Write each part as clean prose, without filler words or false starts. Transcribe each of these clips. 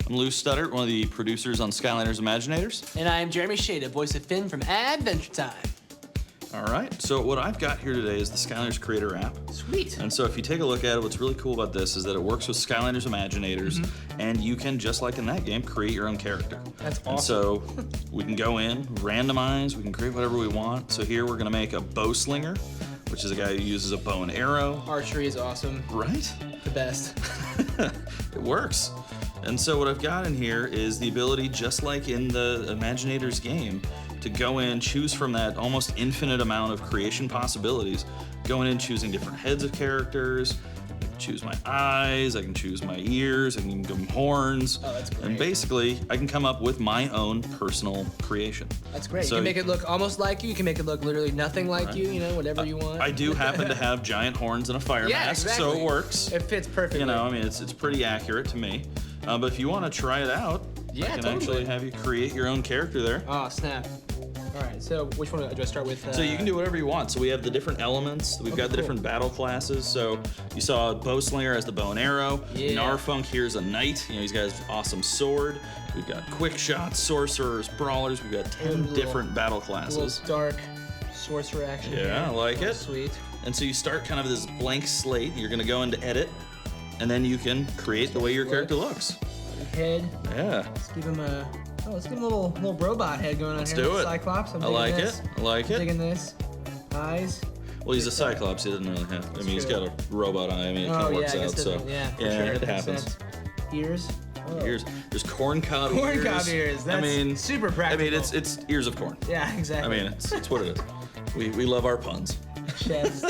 I'm Lou Studdert, one of the producers on Skylanders Imaginators. And I am Jeremy Shada, voice of Finn from Adventure Time. All right, so what I've got here today is the Skylanders Creator app. Sweet. And so if you take a look at it, what's really cool about this is that it works with Skylanders Imaginators, and you can, just like in that game, create your own character. That's awesome. And so we can go in, randomize, we can create whatever we want. So here we're gonna make a bow slinger, which is a guy who uses a bow and arrow. Archery is awesome. Right? The best. It works. And so what I've got in here is the ability, just like in the Imaginators game, to go in, choose from that almost infinite amount of creation possibilities, going in, choosing different heads of characters. I can choose my eyes, I can choose my ears, I can give them horns. Oh, that's great. And basically, I can come up with my own personal creation. That's great. So you can make it look almost like you. You can make it look literally nothing like you, whatever you want. I do happen to have giant horns and a fire Yeah, mask, exactly. so it works. It fits perfectly. You know, I mean, it's pretty accurate to me. But if you want to try it out, Yeah, I can totally. actually have you create your own character there. Oh, snap. All right, so which one do I start with? So you can do whatever you want. So we have the different elements. We've got the cool. different battle classes. So you saw Bowslinger as the bow and arrow. Yeah. Narfunk here's a knight. You know, he's got his awesome sword. We've got quick shots, sorcerers, brawlers. We've got 10 Little- different battle a classes. little dark sorcerer action. Yeah, here. I like it. Sweet. And so you start kind of this blank slate. You're gonna go into edit, and then you can create the way your character looks. Head. Yeah. Let's give him a. Oh, let's give him a little robot head going on Let's here. do it. Cyclops. I'm I digging like this. it. I like I'm it. digging this. Eyes. Well, he's a Cyclops. He doesn't really have. I mean, he's true. got a robot eye. I mean, it kind Oh of yeah, works I guess out. it So doesn't- yeah, for yeah, sure. it Makes happens. sense. Ears. Oh. Ears. There's corn cob ears. Corn cob ears. That's I mean, super I practical. mean, it's ears of corn. Yeah, I exactly. mean, it's what it is. We love our puns. Chest.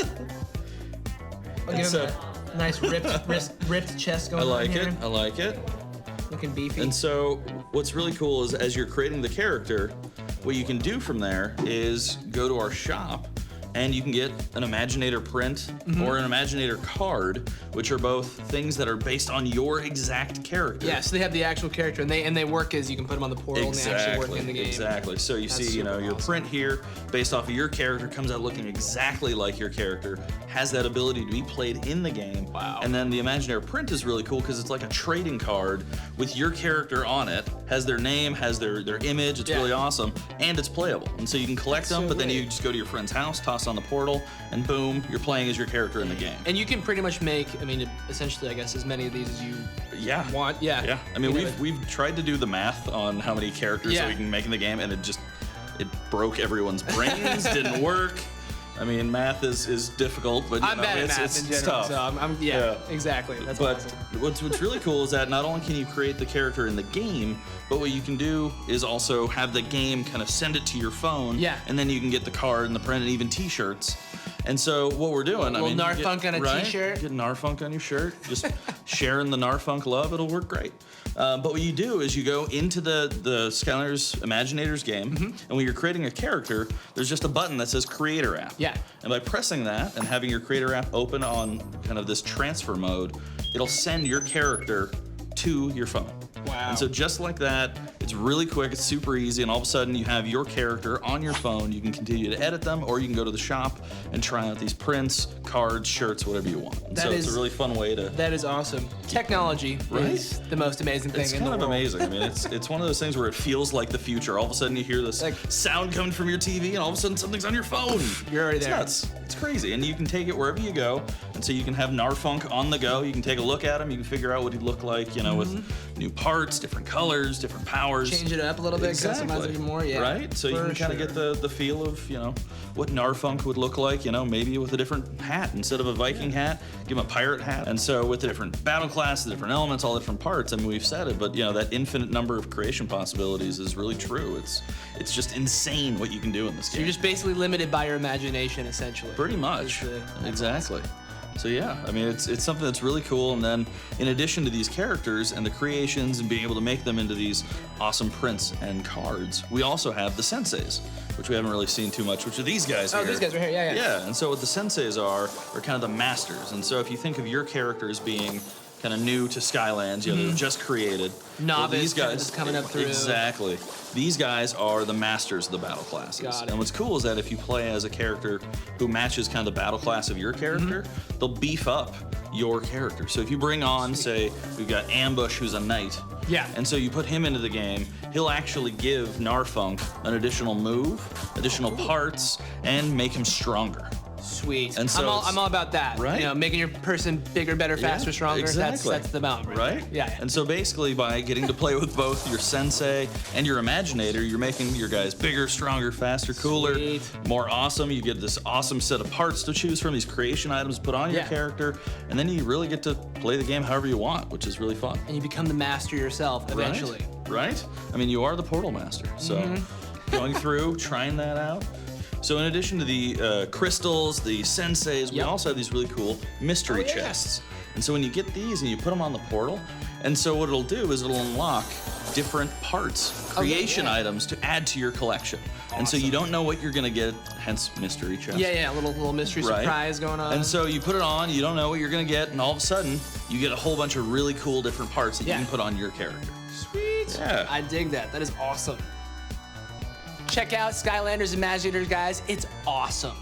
I'll give So- him a nice ripped chest going I like on it. here. I like it. Looking beefy. And so, what's really cool is as you're creating the character, what you can do from there is go to our shop, and you can get an Imaginator print or an Imaginator card, which are both things that are based on your exact character. yeah, so they have the actual character, and they work as you can put them on the portal, and they actually work in the game. Exactly. So you That's see, super your awesome. print here, based off of your character, comes out looking exactly like your character, has that ability to be played in the game. Wow. And then the Imaginary print is really cool because it's like a trading card with your character on it, has their name, has their image. It's Yeah. really awesome, and it's playable. And so you can collect them, so but then you great. just go to your friend's house, toss on the portal, and boom, you're playing as your character in the game. And you can pretty much make, I mean, essentially, I guess, as many of these as you Yeah. want. Yeah. Yeah, I mean, You know, we've tried to do the math on how many characters Yeah. that we can make in the game, and it broke everyone's brains. Didn't work. I mean, math is difficult, but I'm bad at math it's in general, tough. so I'm exactly. That's But awesome. what's really cool is that not only can you create the character in the game, but what you can do is also have the game kind of send it to your phone. Yeah. And then you can get the card and the print and even T-shirts. And so what we're doing, I Little mean, you Narfunk on a right? T-shirt. Get Narfunk on your shirt. Just sharing the Narfunk love. It'll work great. But what you do is you go into the Skylanders Imaginators game, and when you're creating a character, there's just a button that says Creator App. Yeah. And by pressing that and having your Creator App open on kind of this transfer mode, it'll send your character to your phone. Wow. And so just like that, it's really quick, it's super easy, and all of a sudden you have your character on your phone. You can continue to edit them, or you can go to the shop and try out these prints, cards, shirts, whatever you want. And That so it's is- a really fun way to. That is awesome. Technology Right? is the most amazing thing It's in kind the of world. amazing. I mean, it's one of those things where it feels like the future. All of a sudden you hear this Like- sound coming from your TV, and all of a sudden something's on your phone. You're already It's there. nuts. It's crazy, and you can take it wherever you go. And so you can have Narfunk on the go. You can take a look at him. You can figure out what he'd look like, with new parts, different colors, different powers. Change it up a little bit, customize it even more. Yeah. Right? So you For can kind of sure. get the feel of, what Narfunk would look like, maybe with a different hat. Instead of a Viking hat, give him a pirate hat. And so with the different battle classes, the different elements, all the different parts, I mean, we've said it, but, that infinite number of creation possibilities is really true. It's just insane what you can do in this game. You're just basically limited by your imagination, essentially. Pretty much. Is the- Exactly. So yeah, I mean, it's something that's really cool. And then in addition to these characters and the creations and being able to make them into these awesome prints and cards, we also have the senseis, which we haven't really seen too much, which are these guys here. Oh, these guys right here. Yeah, yeah. Yeah, and so what the senseis are kind of the masters. And so if you think of your character as being kind of new to Skylands, you know, they're just created. Novice these kinda guys just coming up through. Exactly. These guys are the masters of the battle classes. Got it. And what's cool is that if you play as a character who matches kind of the battle class of your character, they'll beef up your character. So if you bring on, say, we've got Ambush, who's a knight. Yeah. And so you put him into the game, he'll actually give Narfunk an additional move, additional parts, and make him stronger. Sweet. And so I'm all about that. Right? You know, making your person bigger, better, faster, stronger. Exactly. That's the amount, right? Yeah. And so basically, by getting to play with both your sensei and your imaginator, you're making your guys bigger, stronger, faster, cooler, Sweet. more awesome. You get this awesome set of parts to choose from, these creation items to put on your Yeah. character, and then you really get to play the game however you want, which is really fun. And you become the master yourself eventually. Right? I mean, you are the portal master. So going through, trying that out. So in addition to the crystals, the senseis, we Yep. also have these really cool mystery Oh, yeah. chests. And so when you get these and you put them on the portal, and so what it'll do is it'll unlock different parts, creation yeah. items to add to your collection. And so you don't know what you're gonna get, hence mystery chest. Yeah, little mystery Right? surprise going on. And so you put it on, you don't know what you're gonna get, and all of a sudden you get a whole bunch of really cool different parts that Yeah. you can put on your character. Sweet. Yeah. I dig that. That is awesome. Check out Skylanders Imaginators, guys. It's awesome.